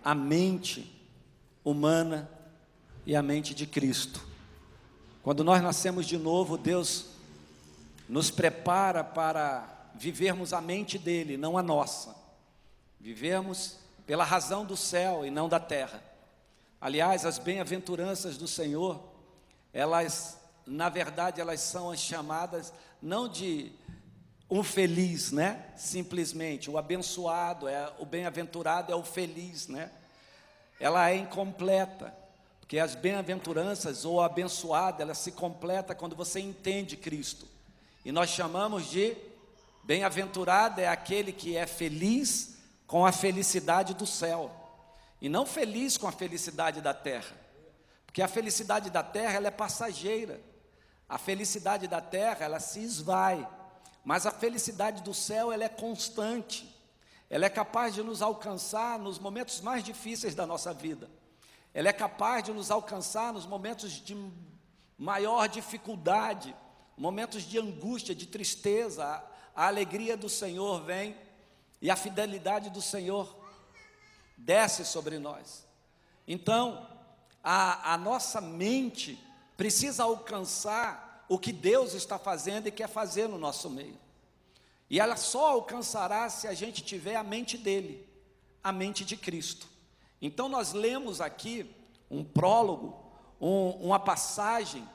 a mente humana e a mente de Cristo. Quando nós nascemos de novo, Deus nos prepara para vivermos a mente dele, não a nossa. Vivemos pela razão do céu e não da terra. Aliás, as bem-aventuranças do Senhor, elas, na verdade, elas são as chamadas, não de um feliz, né? Simplesmente, o abençoado, o bem-aventurado é o feliz, né? Ela é incompleta, porque as bem-aventuranças ou abençoada, ela se completa quando você entende Cristo. E nós chamamos de bem-aventurado é aquele que é feliz com a felicidade do céu, e não feliz com a felicidade da terra, porque a felicidade da terra ela é passageira, a felicidade da terra ela se esvai, mas a felicidade do céu ela é constante, ela é capaz de nos alcançar nos momentos mais difíceis da nossa vida, ela é capaz de nos alcançar nos momentos de maior dificuldade, momentos de angústia, de tristeza. A alegria do Senhor vem e a fidelidade do Senhor desce sobre nós. Então, a nossa mente precisa alcançar o que Deus está fazendo e quer fazer no nosso meio. E ela só alcançará se a gente tiver a mente dele, a mente de Cristo. Então nós lemos aqui um prólogo, uma passagem,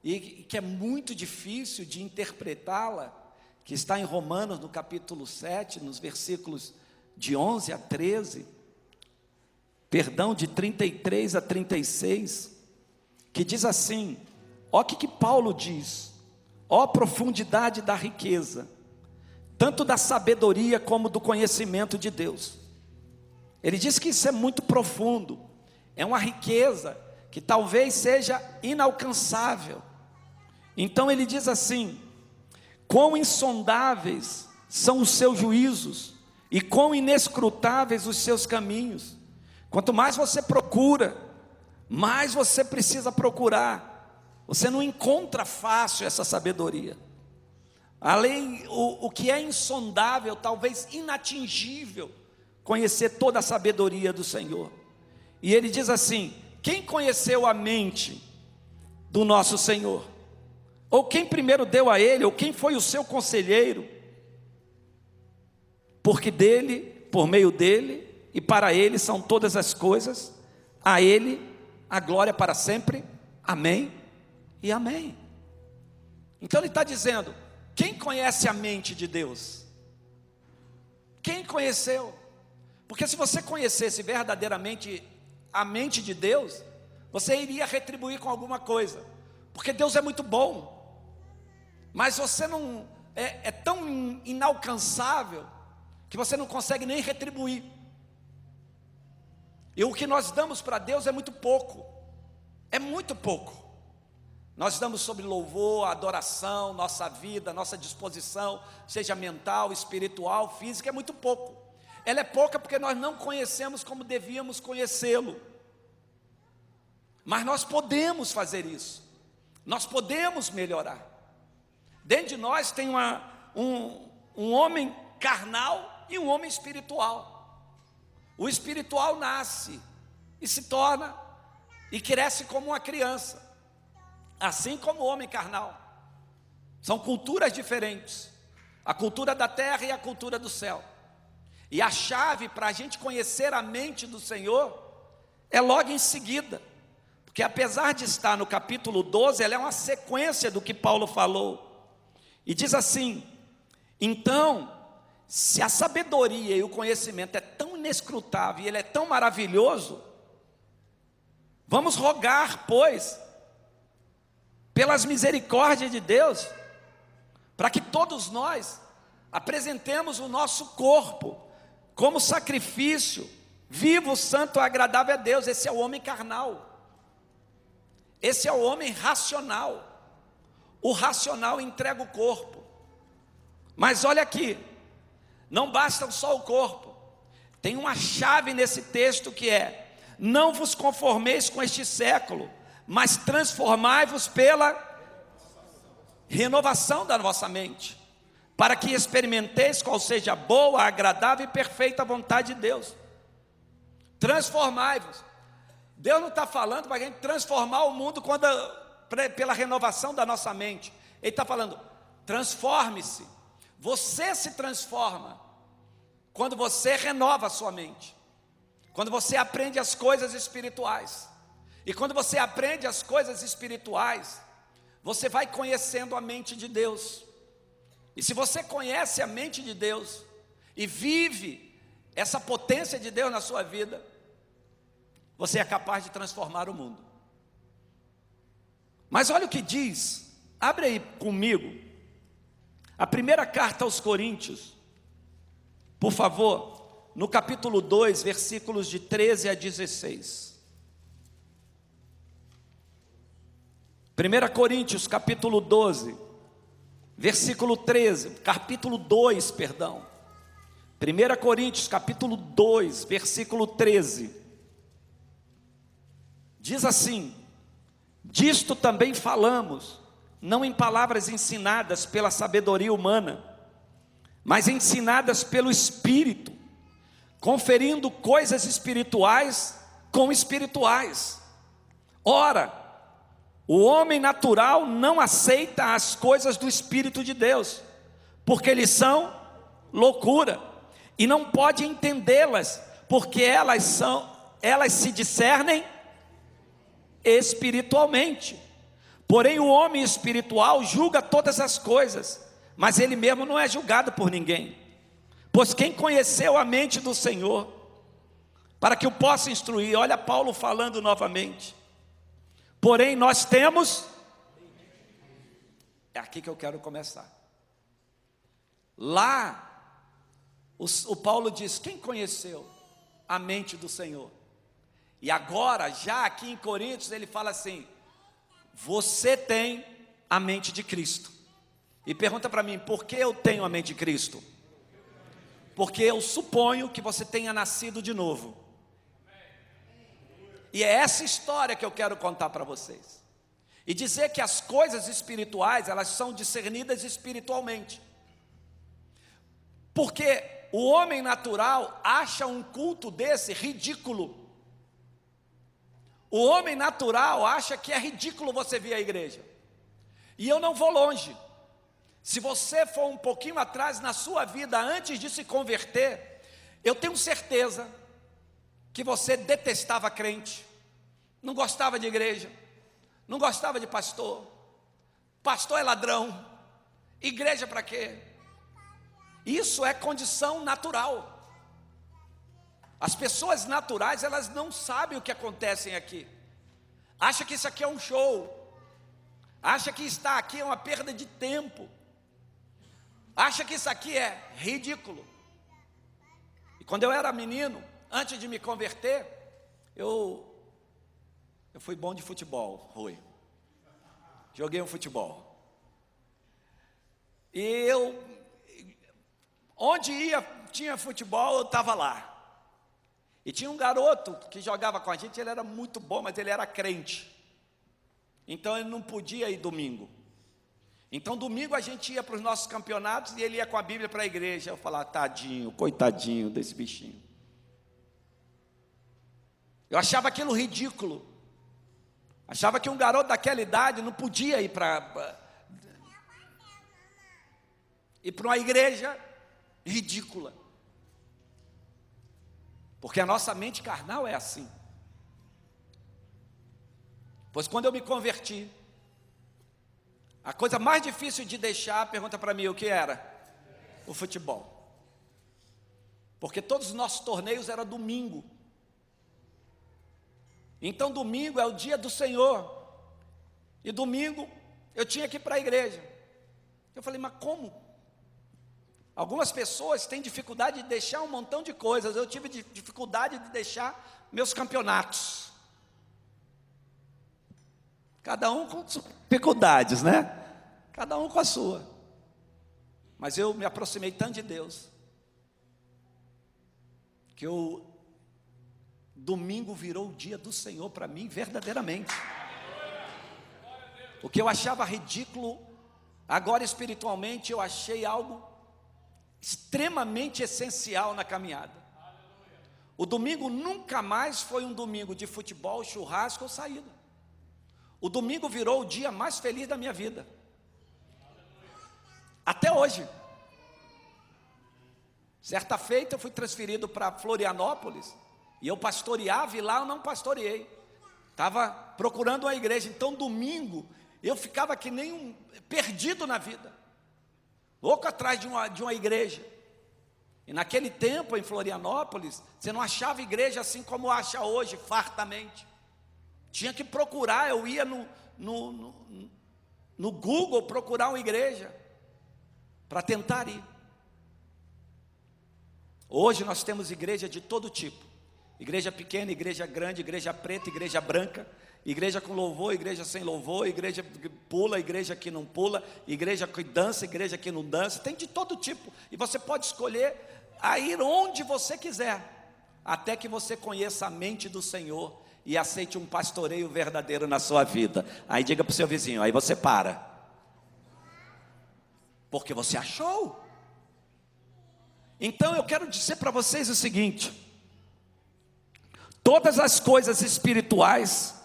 e que é muito difícil de interpretá-la, que está em Romanos, no capítulo 7, nos versículos de 11 a 13, perdão, de 33 a 36, que diz assim, ó que Paulo diz, ó profundidade da riqueza, tanto da sabedoria como do conhecimento de Deus. Ele diz que isso é muito profundo, é uma riqueza que talvez seja inalcançável. Então ele diz assim, quão insondáveis são os seus juízos, e quão inescrutáveis os seus caminhos. Quanto mais você procura, mais você precisa procurar. Você não encontra fácil essa sabedoria. Além, o que é insondável, talvez inatingível, conhecer toda a sabedoria do Senhor. E ele diz assim, quem conheceu a mente do nosso Senhor? Ou quem primeiro deu a ele, ou quem foi o seu conselheiro? Porque dele, por meio dele, e para ele são todas as coisas, a ele a glória para sempre, amém e amém. Então ele está dizendo, quem conhece a mente de Deus? Quem conheceu? Porque se você conhecesse verdadeiramente a mente de Deus, você iria retribuir com alguma coisa, porque Deus é muito bom, mas você não é tão inalcançável, que você não consegue nem retribuir, e o que nós damos para Deus é muito pouco, nós damos sobre louvor, adoração, nossa vida, nossa disposição, seja mental, espiritual, física, é muito pouco, ela é pouca porque nós não conhecemos como devíamos conhecê-lo, mas nós podemos fazer isso, nós podemos melhorar. Dentro de nós tem um homem carnal e um homem espiritual. O espiritual nasce e se torna e cresce como uma criança, assim como o homem carnal. São culturas diferentes, a cultura da terra e a cultura do céu. E a chave para a gente conhecer a mente do Senhor é logo em seguida, porque apesar de estar no capítulo 12, ela é uma sequência do que Paulo falou. E diz assim, então, se a sabedoria e o conhecimento é tão inescrutável e ele é tão maravilhoso, vamos rogar, pois, pelas misericórdias de Deus, para que todos nós apresentemos o nosso corpo como sacrifício, vivo, santo, agradável a Deus. Esse é o homem carnal, esse é o homem racional. O racional entrega o corpo, mas olha aqui, não basta só o corpo, tem uma chave nesse texto que é, não vos conformeis com este século, mas transformai-vos pela renovação da vossa mente, para que experimenteis qual seja a boa, agradável e perfeita vontade de Deus. Transformai-vos. Deus não está falando para a gente transformar o mundo pela renovação da nossa mente. Ele está falando, transforme-se. Você se transforma quando você renova a sua mente, quando você aprende as coisas espirituais. E quando você aprende as coisas espirituais, você vai conhecendo a mente de Deus. E se você conhece a mente de Deus e vive essa potência de Deus na sua vida, você é capaz de transformar o mundo. Mas olha o que diz, abre aí comigo, a primeira carta aos Coríntios, por favor, no capítulo 2, versículos de 13 a 16. 1 Coríntios, capítulo 12, versículo 13, capítulo 2, perdão. 1 Coríntios, capítulo 2, versículo 13. Diz assim: disto também falamos, não em palavras ensinadas pela sabedoria humana, mas ensinadas pelo Espírito, conferindo coisas espirituais com espirituais. Ora, o homem natural não aceita as coisas do Espírito de Deus, porque eles são loucura, e não pode entendê-las, porque elas se discernem espiritualmente. Porém o homem espiritual julga todas as coisas, mas ele mesmo não é julgado por ninguém. Pois quem conheceu a mente do Senhor, para que o possa instruir? Olha Paulo falando novamente. Porém nós temos, é aqui que eu quero começar. Lá, o Paulo diz, quem conheceu a mente do Senhor? E agora, já aqui em Coríntios, ele fala assim, você tem a mente de Cristo. E pergunta para mim, por que eu tenho a mente de Cristo? Porque eu suponho que você tenha nascido de novo. E é essa história que eu quero contar para vocês. E dizer que as coisas espirituais, elas são discernidas espiritualmente. Porque o homem natural acha um culto desse ridículo. O homem natural acha que é ridículo você vir à igreja. E eu não vou longe. Se você for um pouquinho atrás na sua vida, antes de se converter, eu tenho certeza que você detestava crente, não gostava de igreja, não gostava de pastor. Pastor é ladrão, igreja para quê? Isso é condição natural. As pessoas naturais, elas não sabem o que acontece aqui. Acha que isso aqui é um show. Acha que estar aqui é uma perda de tempo. Acha que isso aqui é ridículo. E quando eu era menino, antes de me converter, eu fui bom de futebol, Rui. Joguei um futebol. E onde tinha futebol, eu estava lá. E tinha um garoto que jogava com a gente, ele era muito bom, mas ele era crente. Então ele não podia ir domingo. Então domingo a gente ia para os nossos campeonatos e ele ia com a Bíblia para a igreja. Eu falava, tadinho, coitadinho desse bichinho. Eu achava aquilo ridículo. Achava que um garoto daquela idade não podia ir para uma igreja ridícula. Porque a nossa mente carnal é assim. Pois quando eu me converti, a coisa mais difícil de deixar, pergunta para mim o que era? O futebol. Porque todos os nossos torneios eram domingo. Então domingo é o dia do Senhor. E domingo eu tinha que ir para a igreja. Eu falei, mas como? Algumas pessoas têm dificuldade de deixar um montão de coisas. Eu tive dificuldade de deixar meus campeonatos. Cada um com suas dificuldades, né? Cada um com a sua. Mas eu me aproximei tanto de Deus, que domingo virou o dia do Senhor para mim, verdadeiramente. O que eu achava ridículo, agora espiritualmente eu achei algo extremamente essencial na caminhada. O domingo nunca mais foi um domingo de futebol, churrasco ou saída. O domingo virou o dia mais feliz da minha vida. Até hoje. Certa feita eu fui transferido para Florianópolis, e eu pastoreava, e lá eu não pastoreei. Estava procurando uma igreja, então domingo eu ficava que nem um perdido na vida, louco atrás de uma igreja. E naquele tempo em Florianópolis, você não achava igreja assim como acha hoje, fartamente. Tinha que procurar, eu ia no Google procurar uma igreja, para tentar ir. Hoje nós temos igreja de todo tipo. Igreja pequena, igreja grande, igreja preta, igreja branca, igreja com louvor, igreja sem louvor, igreja que pula, igreja que não pula, igreja que dança, igreja que não dança, tem de todo tipo. E você pode escolher a ir onde você quiser, até que você conheça a mente do Senhor e aceite um pastoreio verdadeiro na sua vida. Aí diga para o seu vizinho, aí você para, porque você achou. Então eu quero dizer para vocês o seguinte: todas as coisas espirituais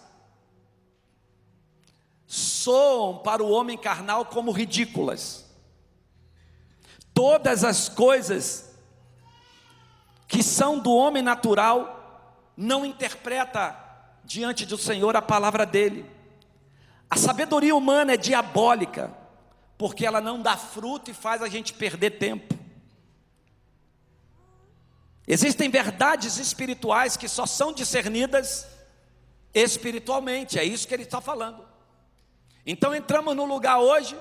soam para o homem carnal como ridículas. Todas as coisas que são do homem natural não interpreta diante do Senhor a palavra dele. A sabedoria humana é diabólica, porque ela não dá fruto e faz a gente perder tempo. Existem verdades espirituais que só são discernidas espiritualmente, é isso que ele está falando. Então entramos no lugar hoje,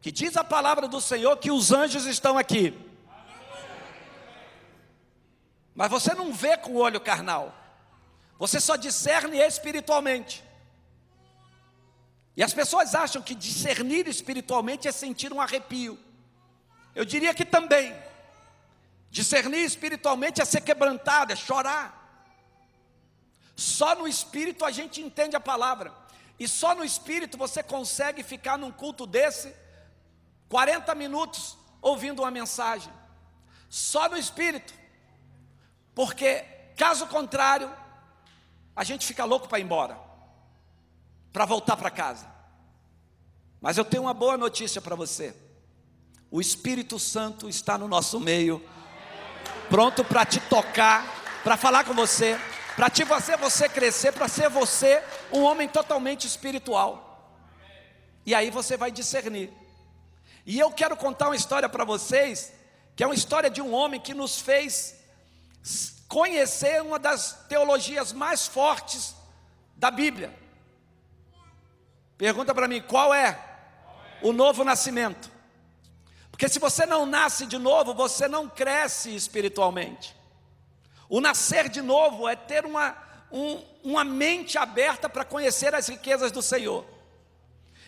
que diz a palavra do Senhor que os anjos estão aqui. Mas você não vê com o olho carnal, você só discerne espiritualmente. E as pessoas acham que discernir espiritualmente é sentir um arrepio. Eu diria que também. Discernir espiritualmente é ser quebrantado, é chorar. Só no Espírito a gente entende a palavra. E só no Espírito você consegue ficar num culto desse 40 minutos ouvindo uma mensagem. Só no Espírito. Porque, caso contrário, a gente fica louco para ir embora, para voltar para casa. Mas eu tenho uma boa notícia para você. O Espírito Santo está no nosso meio, pronto para te tocar, para falar com você, para te fazer você crescer, para ser você um homem totalmente espiritual. E aí você vai discernir. E eu quero contar uma história para vocês, que é uma história de um homem que nos fez conhecer uma das teologias mais fortes da Bíblia. Pergunta para mim, qual é o novo nascimento? Porque se você não nasce de novo, você não cresce espiritualmente. O nascer de novo é ter uma mente aberta para conhecer as riquezas do Senhor.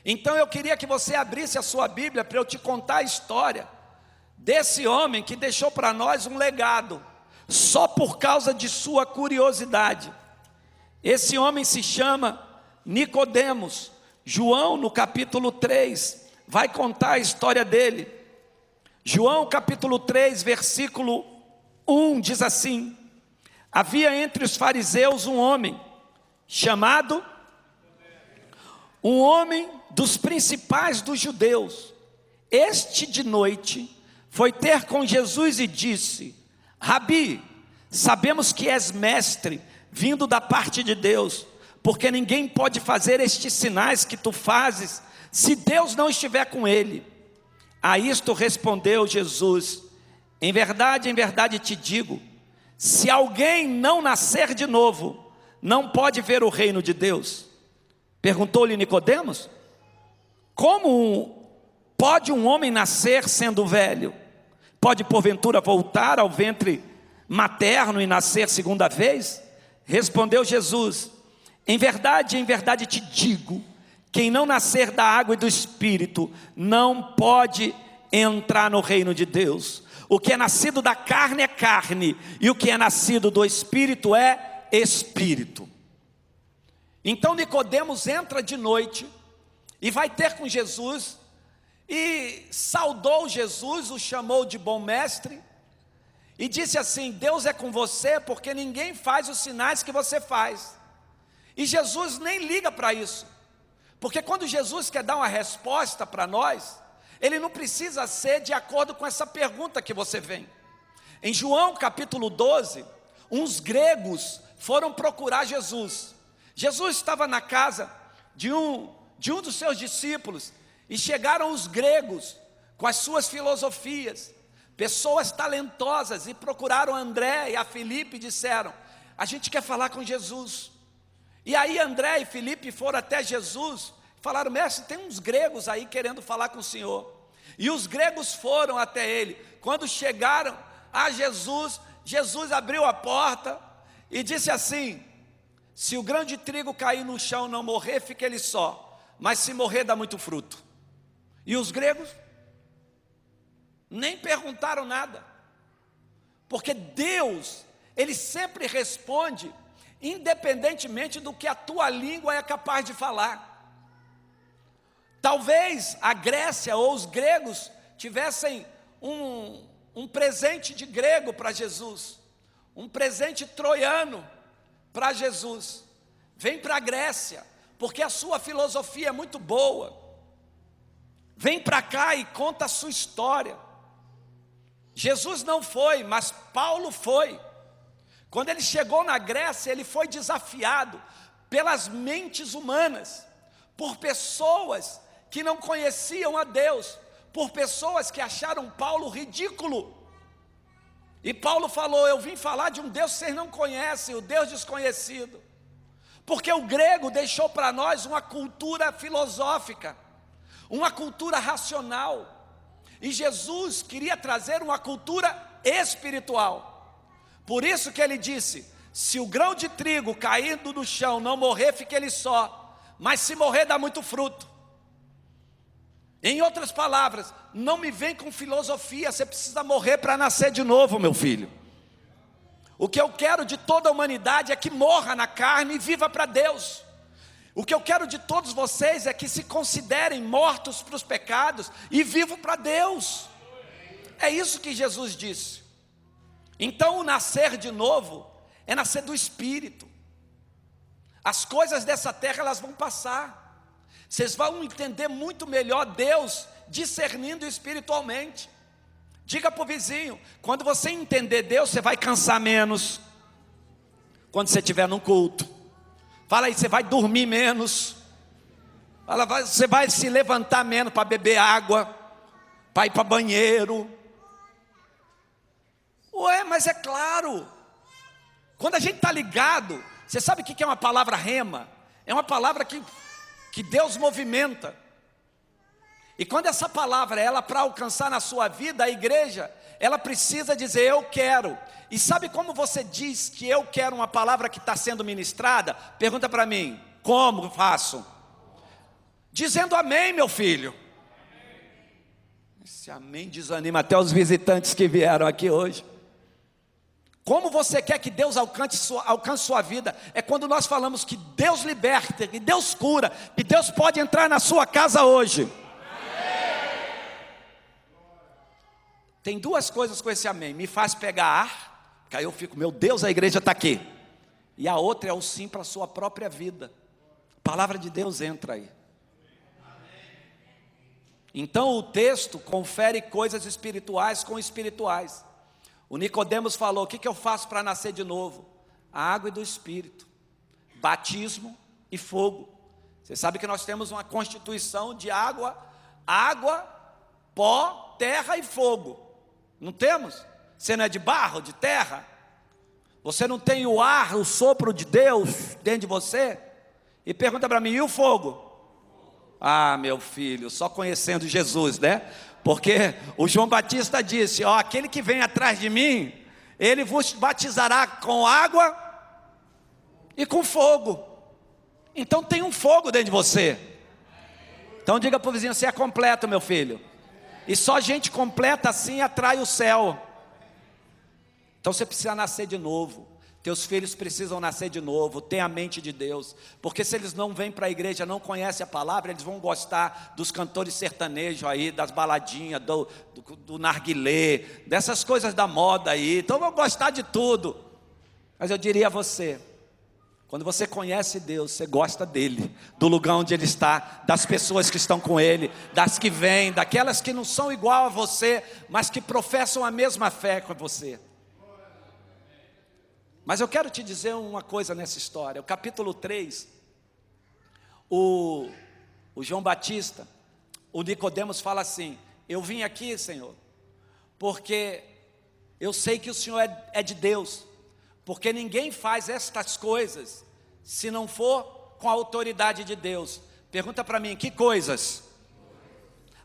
Então eu queria que você abrisse a sua Bíblia para eu te contar a história desse homem que deixou para nós um legado, só por causa de sua curiosidade. Esse homem se chama Nicodemos. João, no capítulo 3, vai contar a história dele. João capítulo 3, versículo 1, diz assim: havia entre os fariseus um homem, chamado, um homem dos principais dos judeus. Este de noite foi ter com Jesus e disse: Rabi, sabemos que és mestre, vindo da parte de Deus, porque ninguém pode fazer estes sinais que tu fazes, se Deus não estiver com ele. A isto respondeu Jesus: em verdade te digo, se alguém não nascer de novo, não pode ver o reino de Deus. Perguntou-lhe Nicodemos: como pode um homem nascer sendo velho? Pode porventura voltar ao ventre materno e nascer segunda vez? Respondeu Jesus: em verdade te digo, quem não nascer da água e do Espírito, não pode entrar no reino de Deus. O que é nascido da carne é carne, e o que é nascido do Espírito é Espírito. Então Nicodemos entra de noite, e vai ter com Jesus, e saudou Jesus, o chamou de bom mestre, e disse assim: Deus é com você porque ninguém faz os sinais que você faz. E Jesus nem liga para isso, porque quando Jesus quer dar uma resposta para nós, Ele não precisa ser de acordo com essa pergunta que você vem. Em João capítulo 12, uns gregos foram procurar Jesus. Jesus estava na casa de um dos seus discípulos, e chegaram os gregos com as suas filosofias, pessoas talentosas, e procuraram André e a Filipe e disseram: a gente quer falar com Jesus. E aí André e Filipe foram até Jesus, falaram: mestre, tem uns gregos aí querendo falar com o senhor. E os gregos foram até ele. Quando chegaram a Jesus, Jesus abriu a porta e disse assim: se o grão de trigo cair no chão e não morrer, fica ele só, mas se morrer dá muito fruto. E os gregos nem perguntaram nada, porque Deus, Ele sempre responde independentemente do que a tua língua é capaz de falar. Talvez a Grécia ou os gregos tivessem um presente de grego para Jesus, um presente troiano para Jesus. Vem para a Grécia, porque a sua filosofia é muito boa. Vem para cá e conta a sua história. Jesus não foi, mas Paulo foi. Quando ele chegou na Grécia, ele foi desafiado pelas mentes humanas, por pessoas que não conheciam a Deus, por pessoas que acharam Paulo ridículo. E Paulo falou: eu vim falar de um Deus que vocês não conhecem, o Deus desconhecido. Porque o grego deixou para nós uma cultura filosófica, uma cultura racional. E Jesus queria trazer uma cultura espiritual. Por isso que ele disse: se o grão de trigo caindo no chão não morrer, fica ele só, mas se morrer dá muito fruto. Em outras palavras, não me vem com filosofia, você precisa morrer para nascer de novo, meu filho. O que eu quero de toda a humanidade é que morra na carne e viva para Deus. O que eu quero de todos vocês é que se considerem mortos para os pecados e vivam para Deus. É isso que Jesus disse. Então o nascer de novo é nascer do Espírito. As coisas dessa terra, elas vão passar. Vocês vão entender muito melhor Deus discernindo espiritualmente. Diga para o vizinho: quando você entender Deus, você vai cansar menos. Quando você estiver num culto, fala aí, você vai dormir menos. Fala, você vai se levantar menos para beber água, para ir para banheiro. Ué, mas é claro. Quando a gente está ligado, você sabe o que é uma palavra rema? É uma palavra que Deus movimenta. E quando essa palavra ela para alcançar na sua vida, a igreja, ela precisa dizer: eu quero. E sabe como você diz que eu quero uma palavra que está sendo ministrada? Pergunta para mim: como faço? Dizendo amém, meu filho. Esse amém desanima até os visitantes que vieram aqui hoje. Como você quer que Deus alcance sua vida? É quando nós falamos que Deus liberta, que Deus cura, que Deus pode entrar na sua casa hoje. Tem duas coisas com esse amém: me faz pegar ar, que aí eu fico, meu Deus, a igreja está aqui. E a outra é o sim para a sua própria vida. A palavra de Deus entra aí. Então o texto confere coisas espirituais com espirituais. O Nicodemos falou: o que eu faço para nascer de novo? A água e do Espírito, batismo e fogo. Você sabe que nós temos uma constituição de água, pó, terra e fogo. Não temos? Você não é de barro, de terra? Você não tem o ar, o sopro de Deus dentro de você? E pergunta para mim: e o fogo? Ah, meu filho, só conhecendo Jesus, né? Porque o João Batista disse: ó, aquele que vem atrás de mim, ele vos batizará com água e com fogo. Então tem um fogo dentro de você. Então diga para o vizinho: você é completo, meu filho. E só gente completa assim atrai o céu. Então você precisa nascer de novo. Teus filhos precisam nascer de novo, ter a mente de Deus, porque se eles não vêm para a igreja, não conhecem a palavra, eles vão gostar dos cantores sertanejos aí, das baladinhas, do narguilé, dessas coisas da moda aí, então vão gostar de tudo. Mas eu diria a você, quando você conhece Deus, você gosta dele, do lugar onde ele está, das pessoas que estão com ele, das que vêm, daquelas que não são igual a você, mas que professam a mesma fé com você. Mas eu quero te dizer uma coisa nessa história. O capítulo 3, o João Batista, o Nicodemos fala assim: eu vim aqui, Senhor, porque eu sei que o Senhor é de Deus, porque ninguém faz estas coisas se não for com a autoridade de Deus. Pergunta para mim, que coisas?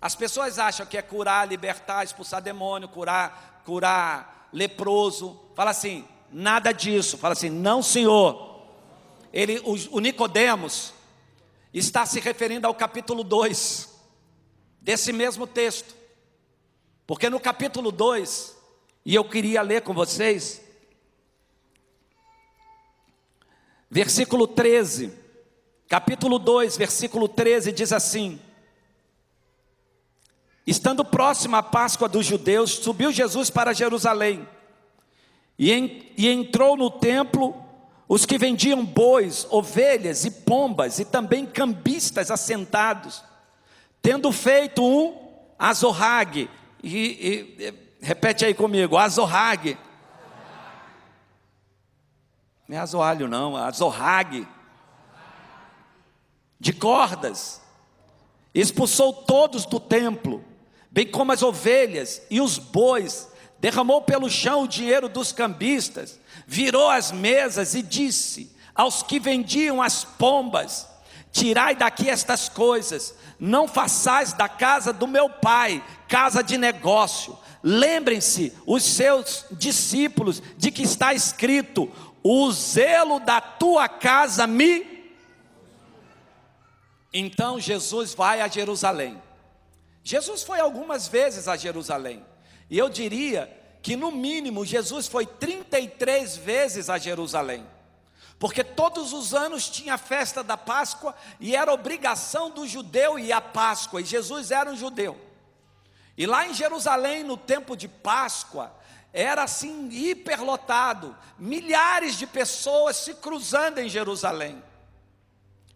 As pessoas acham que é curar, libertar, expulsar demônio, curar leproso. Fala assim, nada disso. Fala assim, não, Senhor. O Nicodemos está se referindo ao capítulo 2 desse mesmo texto, porque no capítulo 2, e eu queria ler com vocês, versículo 13, capítulo 2, versículo 13, diz assim: estando próxima a Páscoa dos judeus, subiu Jesus para Jerusalém, e entrou no templo os que vendiam bois, ovelhas e pombas, e também cambistas assentados, tendo feito um azorrague, repete aí comigo, azorrague, não é azoalho não, é azorrague, de cordas, expulsou todos do templo, bem como as ovelhas e os bois, derramou pelo chão o dinheiro dos cambistas, virou as mesas e disse aos que vendiam as pombas: tirai daqui estas coisas, não façais da casa do meu pai casa de negócio. Lembrem-se os seus discípulos de que está escrito: o zelo da tua casa me... Então Jesus vai a Jerusalém. Jesus foi algumas vezes a Jerusalém, e eu diria que no mínimo Jesus foi 33 vezes a Jerusalém, porque todos os anos tinha a festa da Páscoa, e era obrigação do judeu ir à Páscoa, e Jesus era um judeu. E lá em Jerusalém, no tempo de Páscoa, era assim hiperlotado, milhares de pessoas se cruzando em Jerusalém.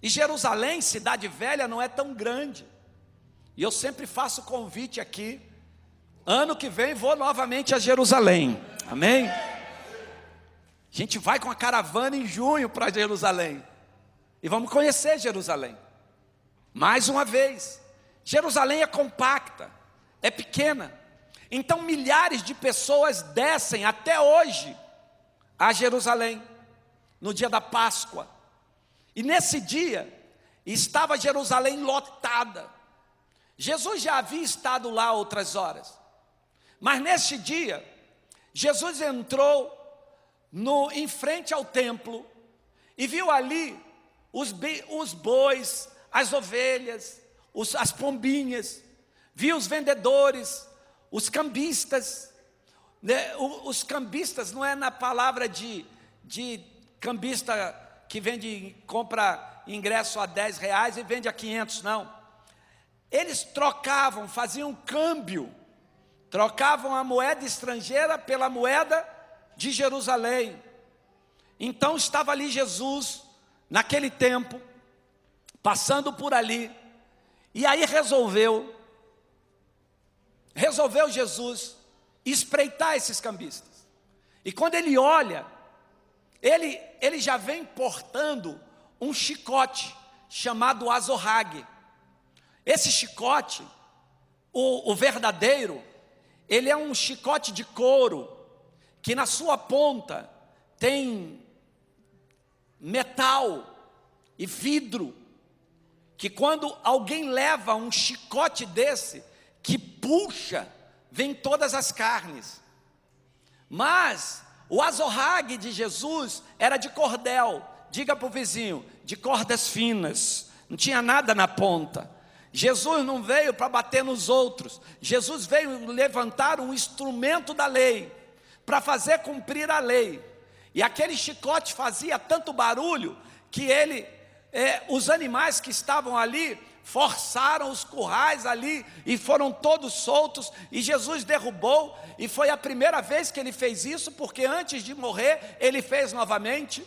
E Jerusalém, cidade velha, não é tão grande. E eu sempre faço convite aqui, ano que vem vou novamente a Jerusalém, amém? A gente vai com a caravana em junho para Jerusalém, e vamos conhecer Jerusalém, mais uma vez. Jerusalém é compacta, é pequena, então milhares de pessoas descem até hoje a Jerusalém, no dia da Páscoa. E nesse dia, estava Jerusalém lotada. Jesus já havia estado lá outras horas, mas neste dia, Jesus entrou em frente ao templo, e viu ali os bois, as ovelhas, as pombinhas, viu os vendedores, os cambistas, né? Os cambistas não é na palavra de cambista que compra ingresso a R$10 e vende a 500, não. Eles trocavam, faziam câmbio, trocavam a moeda estrangeira pela moeda de Jerusalém. Então estava ali Jesus, naquele tempo, passando por ali, e aí resolveu Jesus espreitar esses cambistas. E quando ele olha, ele já vem portando um chicote chamado azorrague. Esse chicote, o verdadeiro, ele é um chicote de couro, que na sua ponta tem metal e vidro, que quando alguém leva um chicote desse, que puxa, vem todas as carnes. Mas o azorrague de Jesus era de cordel, diga para o vizinho, de cordas finas, não tinha nada na ponta. Jesus não veio para bater nos outros, Jesus veio levantar um instrumento da lei, para fazer cumprir a lei. E aquele chicote fazia tanto barulho que os animais que estavam ali forçaram os currais ali e foram todos soltos, e Jesus derrubou, e foi a primeira vez que ele fez isso, porque antes de morrer ele fez novamente.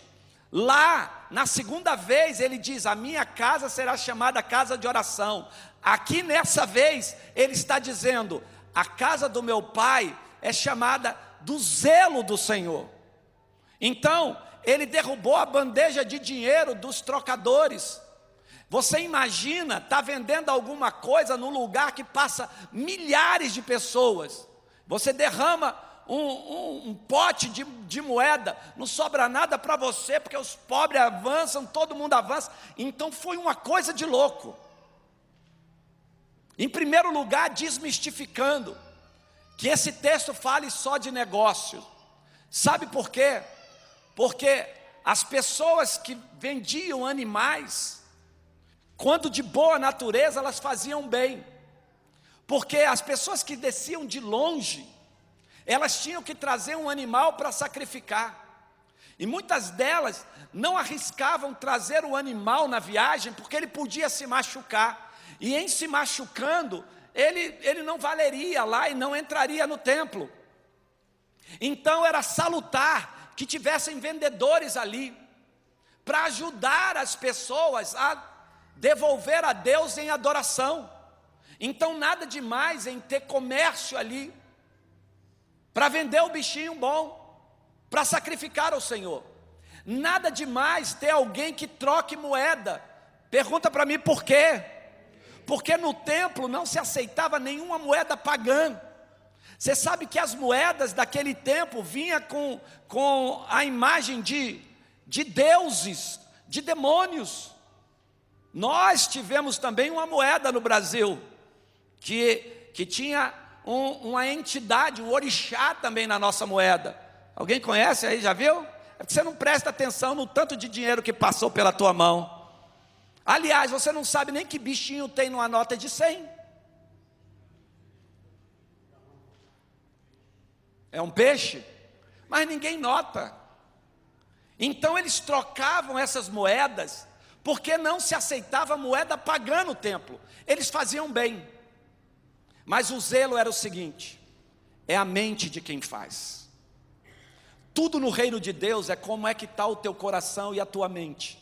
Lá na segunda vez ele diz: a minha casa será chamada casa de oração. Aqui nessa vez ele está dizendo: a casa do meu pai é chamada do zelo do Senhor. Então ele derrubou a bandeja de dinheiro dos trocadores. Você imagina, está vendendo alguma coisa num lugar que passa milhares de pessoas, você derrama um pote de moeda, não sobra nada para você, porque os pobres avançam, todo mundo avança. Então foi uma coisa de louco. Em primeiro lugar, desmistificando que esse texto fale só de negócios. Sabe por quê? Porque as pessoas que vendiam animais, quando de boa natureza, elas faziam bem, porque as pessoas que desciam de longe, elas tinham que trazer um animal para sacrificar, e muitas delas não arriscavam trazer o animal na viagem, porque ele podia se machucar, e em se machucando, ele não valeria lá e não entraria no templo. Então era salutar que tivessem vendedores ali, para ajudar as pessoas a devolver a Deus em adoração. Então nada demais em ter comércio ali, para vender o bichinho bom, para sacrificar ao Senhor. Nada demais ter alguém que troque moeda. Pergunta para mim por quê? Porque no templo não se aceitava nenhuma moeda pagã. Você sabe que as moedas daquele tempo vinha com a imagem de deuses, de demônios. Nós tivemos também uma moeda no Brasil, que tinha uma entidade, um orixá também na nossa moeda. Alguém conhece aí, já viu? É porque você não presta atenção no tanto de dinheiro que passou pela tua mão. Aliás, você não sabe nem que bichinho tem numa nota de 100. É um peixe, mas ninguém nota. Então eles trocavam essas moedas, porque não se aceitava moeda pagã no templo. Eles faziam bem, mas o zelo era o seguinte: é a mente de quem faz. Tudo no reino de Deus é como é que está o teu coração e a tua mente.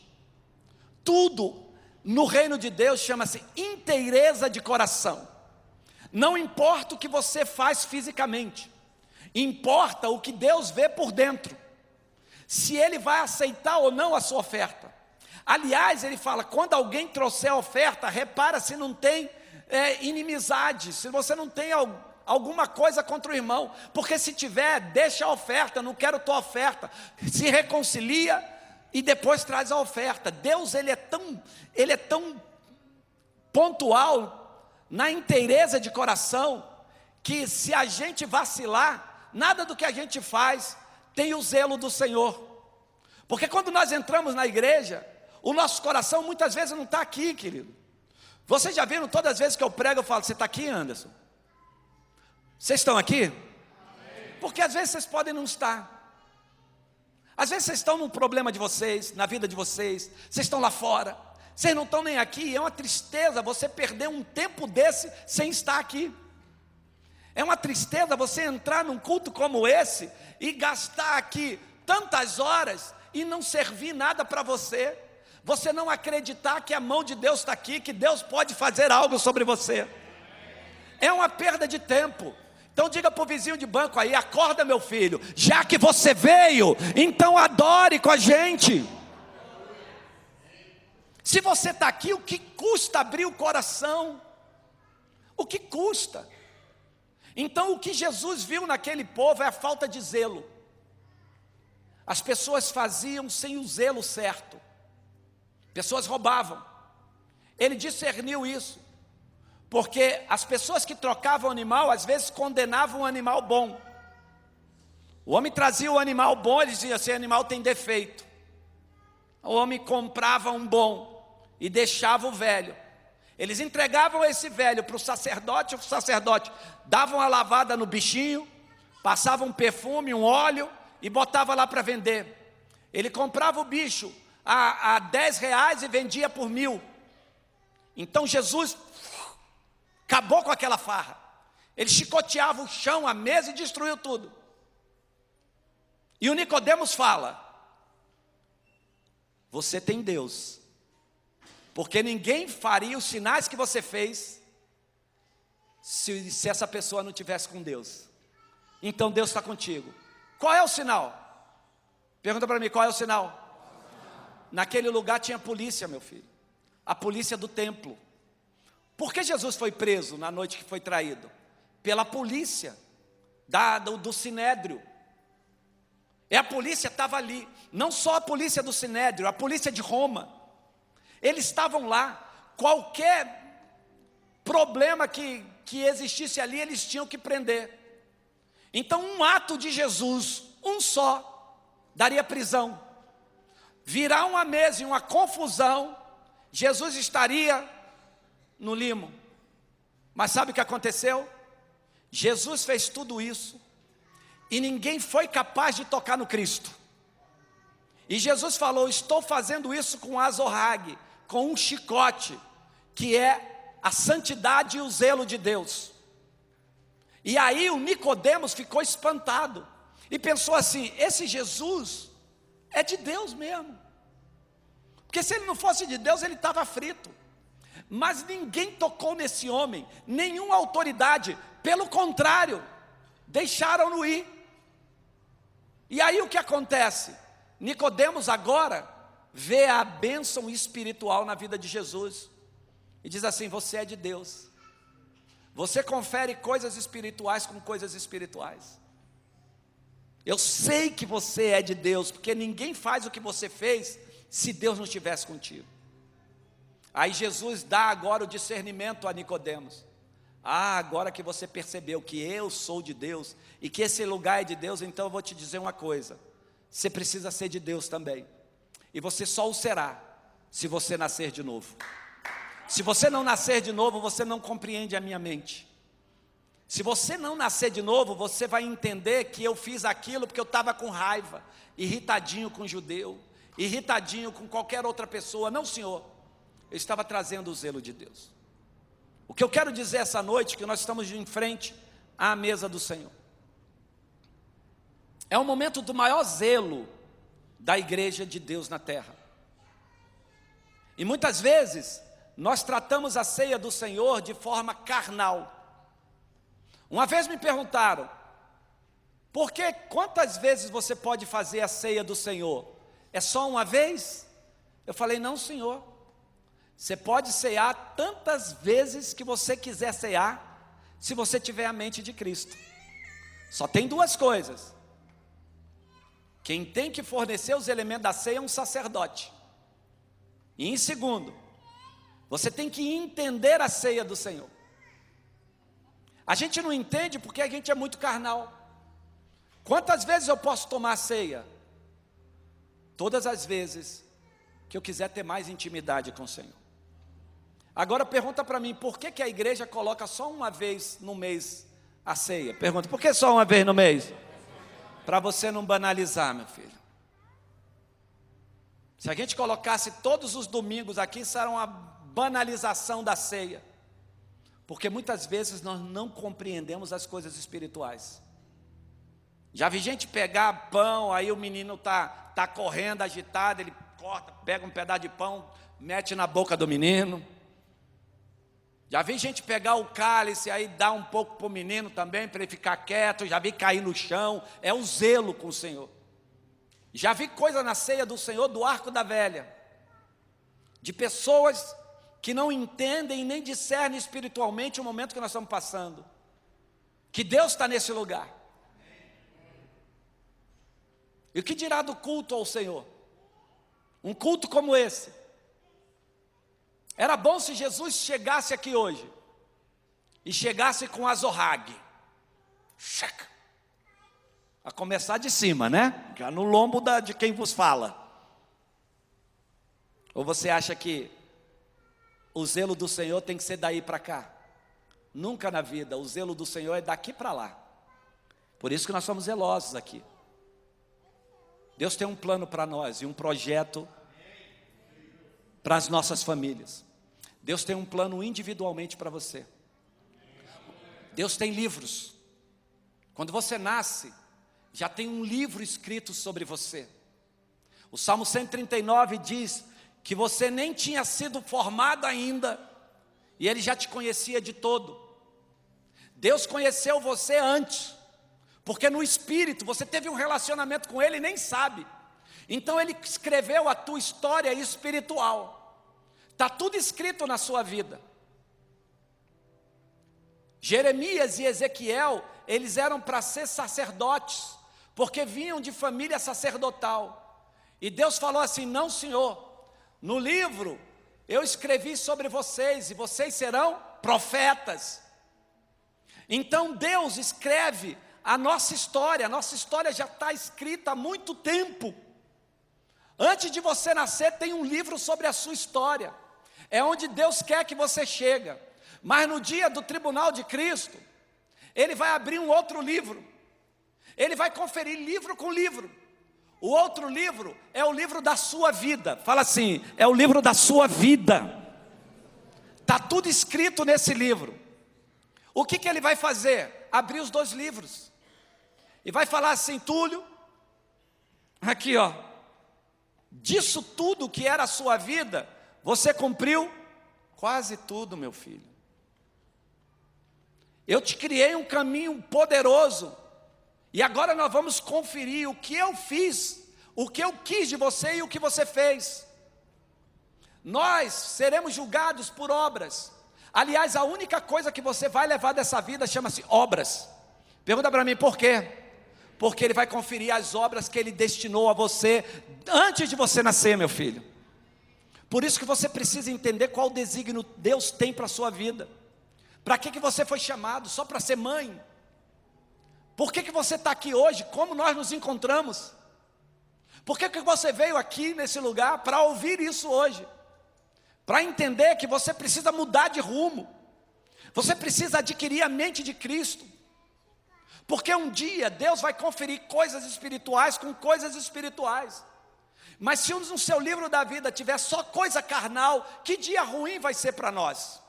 Tudo no reino de Deus chama-se inteireza de coração. Não importa o que você faz fisicamente, importa o que Deus vê por dentro, se Ele vai aceitar ou não a sua oferta. Aliás, ele fala: quando alguém trouxer a oferta, repara se não tem inimizade, se você não tem alguma coisa contra o irmão, porque se tiver, deixa a oferta, não quero tua oferta, se reconcilia e depois traz a oferta. Deus ele é tão pontual na inteireza de coração, que se a gente vacilar, nada do que a gente faz tem o zelo do Senhor. Porque quando nós entramos na igreja, o nosso coração muitas vezes não está aqui, querido. Vocês já viram, todas as vezes que eu prego, eu falo: você está aqui, Anderson? Vocês estão aqui? Porque às vezes vocês podem não estar. Às vezes vocês estão num problema de vocês, na vida de vocês, vocês estão lá fora, vocês não estão nem aqui. É uma tristeza você perder um tempo desse sem estar aqui. É uma tristeza você entrar num culto como esse e gastar aqui tantas horas e não servir nada para você. Você não acreditar que a mão de Deus está aqui, que Deus pode fazer algo sobre você. É uma perda de tempo. Então diga para o vizinho de banco aí: acorda, meu filho, já que você veio, então adore com a gente. Se você está aqui, o que custa abrir o coração? O que custa? Então o que Jesus viu naquele povo é a falta de zelo. As pessoas faziam sem o zelo certo. Pessoas roubavam. Ele discerniu isso, porque as pessoas que trocavam animal, às vezes condenavam um animal bom. O homem trazia o animal bom, ele dizia: esse animal tem defeito. O homem comprava um bom e deixava o velho. Eles entregavam esse velho para o sacerdote dava uma lavada no bichinho, passava um perfume, um óleo, e botava lá para vender. Ele comprava o bicho a 10 reais e vendia por 1.000. Então Jesus acabou com aquela farra. Ele chicoteava o chão, a mesa e destruiu tudo. E o Nicodemos fala: você tem Deus, porque ninguém faria os sinais que você fez se essa pessoa não tivesse com Deus. Então Deus está contigo. Qual é o sinal? Pergunta para mim, qual é o sinal? Naquele lugar tinha polícia, meu filho. A polícia do templo. Por que Jesus foi preso na noite que foi traído? Pela polícia do Sinédrio. A polícia estava ali. Não só a polícia do Sinédrio, a polícia de Roma. Eles estavam lá. Qualquer problema que existisse ali, eles tinham que prender. Então um ato de Jesus, um só, daria prisão. Virar uma mesa e uma confusão, Jesus estaria no limo. Mas sabe o que aconteceu? Jesus fez tudo isso e ninguém foi capaz de tocar no Cristo. E Jesus falou: estou fazendo isso com azorrague, com um chicote, que é a santidade e o zelo de Deus. E aí o Nicodemos ficou espantado e pensou assim: esse Jesus é de Deus mesmo. Porque se ele não fosse de Deus, ele estava frito. Mas ninguém tocou nesse homem, nenhuma autoridade. Pelo contrário, deixaram-no ir. E aí o que acontece? Nicodemos agora vê a bênção espiritual na vida de Jesus e diz assim: você é de Deus. Você confere coisas espirituais com coisas espirituais. Eu sei que você é de Deus, porque ninguém faz o que você fez se Deus não estivesse contigo. Aí Jesus dá agora o discernimento a Nicodemos. Agora que você percebeu que eu sou de Deus e que esse lugar é de Deus, então eu vou te dizer uma coisa: você precisa ser de Deus também. E você só o será se você nascer de novo. Se você não nascer de novo, você não compreende a minha mente. Se você não nascer de novo, você vai entender que eu fiz aquilo porque eu estava com raiva, irritadinho com o judeu, irritadinho com qualquer outra pessoa. Não, Senhor, eu estava trazendo o zelo de Deus. O que eu quero dizer essa noite, que nós estamos em frente à mesa do Senhor, é o momento do maior zelo da igreja de Deus na terra. E muitas vezes nós tratamos a ceia do Senhor de forma carnal. Uma vez me perguntaram: quantas vezes você pode fazer a ceia do Senhor? É só uma vez? Eu falei: não, Senhor. Você pode cear tantas vezes que você quiser cear, se você tiver a mente de Cristo. Só tem duas coisas: quem tem que fornecer os elementos da ceia é um sacerdote. E em segundo, você tem que entender a ceia do Senhor. A gente não entende porque a gente é muito carnal. Quantas vezes eu posso tomar a ceia? Todas as vezes que eu quiser ter mais intimidade com o Senhor. Agora pergunta para mim: por que a igreja coloca só uma vez no mês a ceia? Pergunta: por que só uma vez no mês? Para você não banalizar, meu filho. Se a gente colocasse todos os domingos aqui, isso era uma banalização da ceia. Porque muitas vezes nós não compreendemos as coisas espirituais. Já vi gente pegar pão, aí o menino tá correndo, agitado, ele corta, pega um pedaço de pão, mete na boca do menino. Já vi gente pegar o cálice, aí dá um pouco para o menino também, para ele ficar quieto. Já vi cair no chão. É o zelo com o Senhor. Já vi coisa na ceia do Senhor, do arco da velha, de pessoas que não entendem nem discernem espiritualmente o momento que nós estamos passando, que Deus está nesse lugar. E o que dirá do culto ao Senhor? Um culto como esse. Era bom se Jesus chegasse aqui hoje e chegasse com azorrague, a começar de cima, né? Já no lombo de quem vos fala. Ou você acha que o zelo do Senhor tem que ser daí para cá? Nunca na vida. O zelo do Senhor é daqui para lá. Por isso que nós somos zelosos aqui. Deus tem um plano para nós e um projeto para as nossas famílias. Deus tem um plano individualmente para você. Deus tem livros. Quando você nasce, já tem um livro escrito sobre você. O Salmo 139 diz que você nem tinha sido formado ainda, e Ele já te conhecia de todo. Deus conheceu você antes, porque no Espírito você teve um relacionamento com Ele e nem sabe. Então Ele escreveu a tua história espiritual. Está tudo escrito na sua vida. Jeremias e Ezequiel, eles eram para ser sacerdotes, porque vinham de família sacerdotal. E Deus falou assim: não, Senhor, no livro eu escrevi sobre vocês, e vocês serão profetas. Então Deus escreve a nossa história já está escrita há muito tempo. Antes de você nascer, tem um livro sobre a sua história. É onde Deus quer que você chegue. Mas no dia do tribunal de Cristo, Ele vai abrir um outro livro. Ele vai conferir livro com livro. O outro livro é o livro da sua vida. Fala assim, é o livro da sua vida. Está tudo escrito nesse livro. O que Ele vai fazer? Abrir os dois livros. E vai falar assim: Túlio, aqui ó, disso tudo que era a sua vida, você cumpriu quase tudo, meu filho. Eu te criei um caminho poderoso, e agora nós vamos conferir o que eu fiz, o que eu quis de você e o que você fez. Nós seremos julgados por obras. Aliás, a única coisa que você vai levar dessa vida chama-se obras. Pergunta para mim por quê? Porque Ele vai conferir as obras que Ele destinou a você antes de você nascer, meu filho. Por isso que você precisa entender qual desígnio Deus tem para a sua vida. Para que você foi chamado? Só para ser mãe? Por que você está aqui hoje? Como nós nos encontramos? Por que você veio aqui nesse lugar para ouvir isso hoje? Para entender que você precisa mudar de rumo. Você precisa adquirir a mente de Cristo. Porque um dia Deus vai conferir coisas espirituais com coisas espirituais. Mas se no seu livro da vida tiver só coisa carnal, que dia ruim vai ser para nós?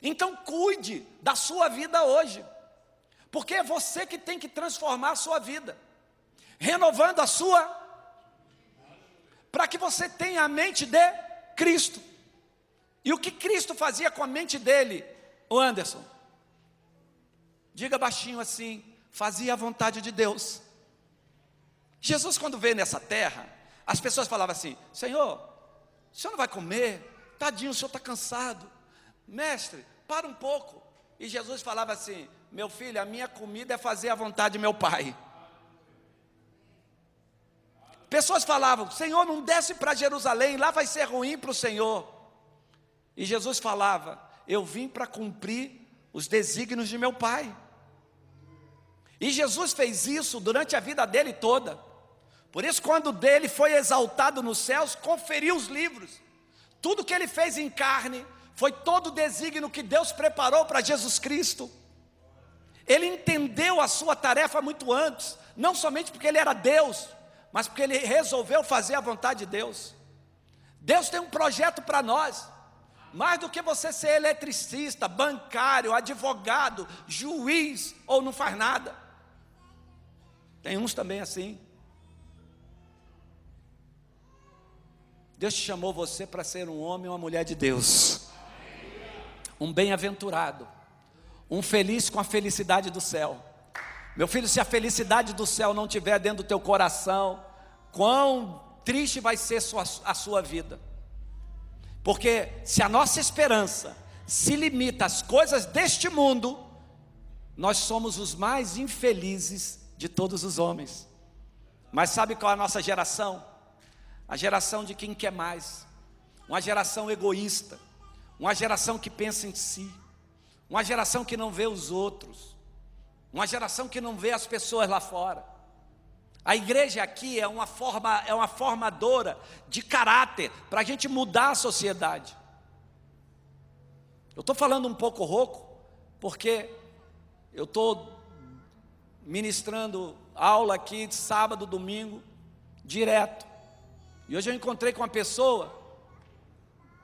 Então cuide da sua vida hoje. Porque é você que tem que transformar a sua vida. Renovando a sua, para que você tenha a mente de Cristo. E o que Cristo fazia com a mente dele, o Anderson? Diga baixinho assim: fazia a vontade de Deus. Jesus, quando veio nessa terra, as pessoas falavam assim: Senhor, o senhor não vai comer? Tadinho, o senhor está cansado. Mestre, para um pouco. E Jesus falava assim: meu filho, a minha comida é fazer a vontade de meu Pai. Pessoas falavam: Senhor, não desce para Jerusalém, lá vai ser ruim para o Senhor. E Jesus falava: eu vim para cumprir os desígnios de meu Pai. E Jesus fez isso durante a vida dele toda. Por isso, quando dele foi exaltado nos céus, conferiu os livros. Tudo que ele fez em carne foi todo o desígnio que Deus preparou para Jesus Cristo. Ele entendeu a sua tarefa muito antes, não somente porque ele era Deus, mas porque ele resolveu fazer a vontade de Deus. Deus tem um projeto para nós, mais do que você ser eletricista, bancário, advogado, juiz, ou não faz nada. Tem uns também assim. Deus te chamou você para ser um homem ou uma mulher de Deus. Um bem-aventurado. Um feliz com a felicidade do céu. Meu filho, se a felicidade do céu não estiver dentro do teu coração, quão triste vai ser a sua vida. Porque se a nossa esperança se limita às coisas deste mundo, nós somos os mais infelizes de todos os homens. Mas sabe qual é a nossa geração? A geração de quem quer mais. Uma geração egoísta. Uma geração que pensa em si. Uma geração que não vê os outros. Uma geração que não vê as pessoas lá fora. A igreja aqui é uma formadora de caráter para a gente mudar a sociedade. Eu estou falando um pouco rouco, porque eu estou ministrando aula aqui de sábado, domingo, direto. E hoje eu encontrei com uma pessoa,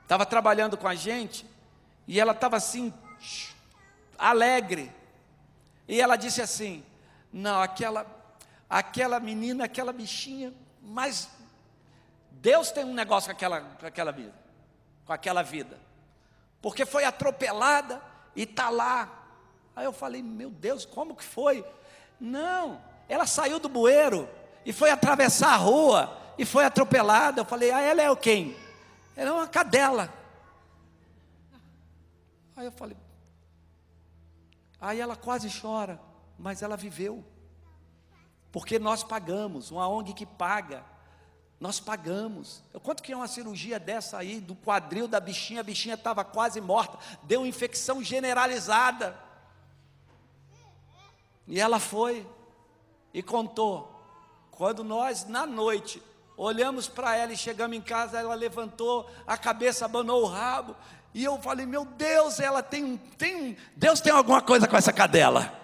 estava trabalhando com a gente, e ela estava assim, alegre. E ela disse assim: não, aquela menina, aquela bichinha, mas Deus tem um negócio com aquela vida, porque foi atropelada e está lá. Aí eu falei: meu Deus, como que foi? Não, ela saiu do bueiro e foi atravessar a rua e foi atropelada. Eu falei: ela é o quem? Ela é uma cadela. Aí eu falei, aí ela quase chora, mas ela viveu, porque nós pagamos, uma ONG que paga, nós pagamos. Quanto que é uma cirurgia dessa aí, do quadril da bichinha? A bichinha estava quase morta, deu infecção generalizada, e ela foi, e contou. Quando nós, na noite, olhamos para ela e chegamos em casa, ela levantou a cabeça, abanou o rabo, e eu falei: meu Deus, ela Deus tem alguma coisa com essa cadela.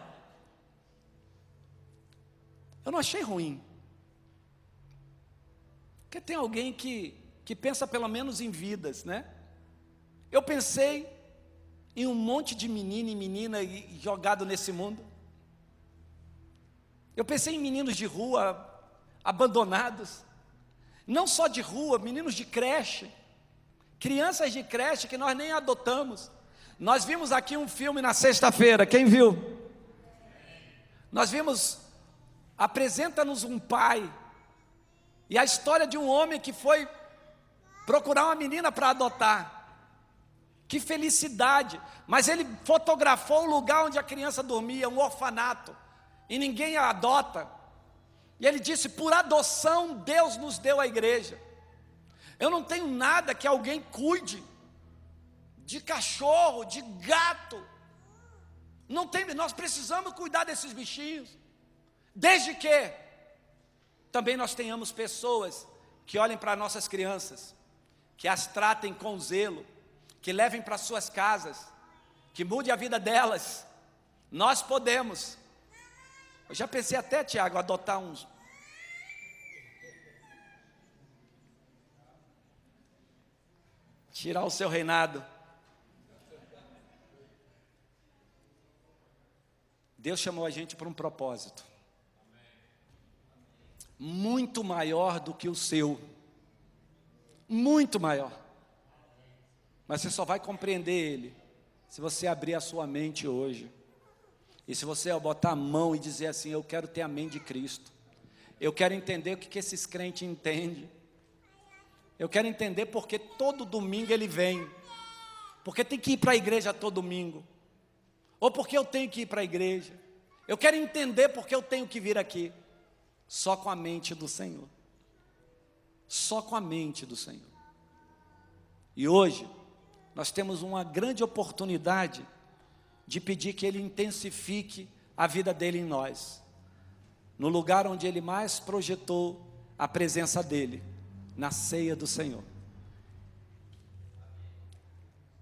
Eu não achei ruim, porque tem alguém que pensa pelo menos em vidas, né? Eu pensei em um monte de menino e menina jogado nesse mundo. Eu pensei em meninos de rua, abandonados, não só de rua, meninos de creche, crianças de creche que nós nem adotamos. Nós vimos aqui um filme na sexta-feira, quem viu? Nós vimos Apresenta-nos um Pai, e a história de um homem que foi procurar uma menina para adotar. Que felicidade! Mas ele fotografou o lugar onde a criança dormia, um orfanato, e ninguém a adota. E ele disse: por adoção Deus nos deu a igreja. Eu não tenho nada que alguém cuide de cachorro, de gato. Não tem, nós precisamos cuidar desses bichinhos, desde que também nós tenhamos pessoas que olhem para nossas crianças, que as tratem com zelo, que levem para suas casas, que mude a vida delas. Nós podemos. Eu já pensei até, Tiago, adotar uns. Tirar o seu reinado. Deus chamou a gente para um propósito muito maior do que o seu, muito maior. Mas você só vai compreender ele se você abrir a sua mente hoje, e se você botar a mão e dizer assim: eu quero ter a mente de Cristo, eu quero entender o que esses crentes entendem, eu quero entender porque todo domingo ele vem, porque tem que ir para a igreja todo domingo, ou porque eu tenho que ir para a igreja. Eu quero entender porque eu tenho que vir aqui. Só com a mente do Senhor, só com a mente do Senhor. E hoje nós temos uma grande oportunidade de pedir que Ele intensifique a vida dEle em nós, no lugar onde Ele mais projetou a presença dEle, na ceia do Senhor.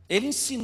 Ele ensinou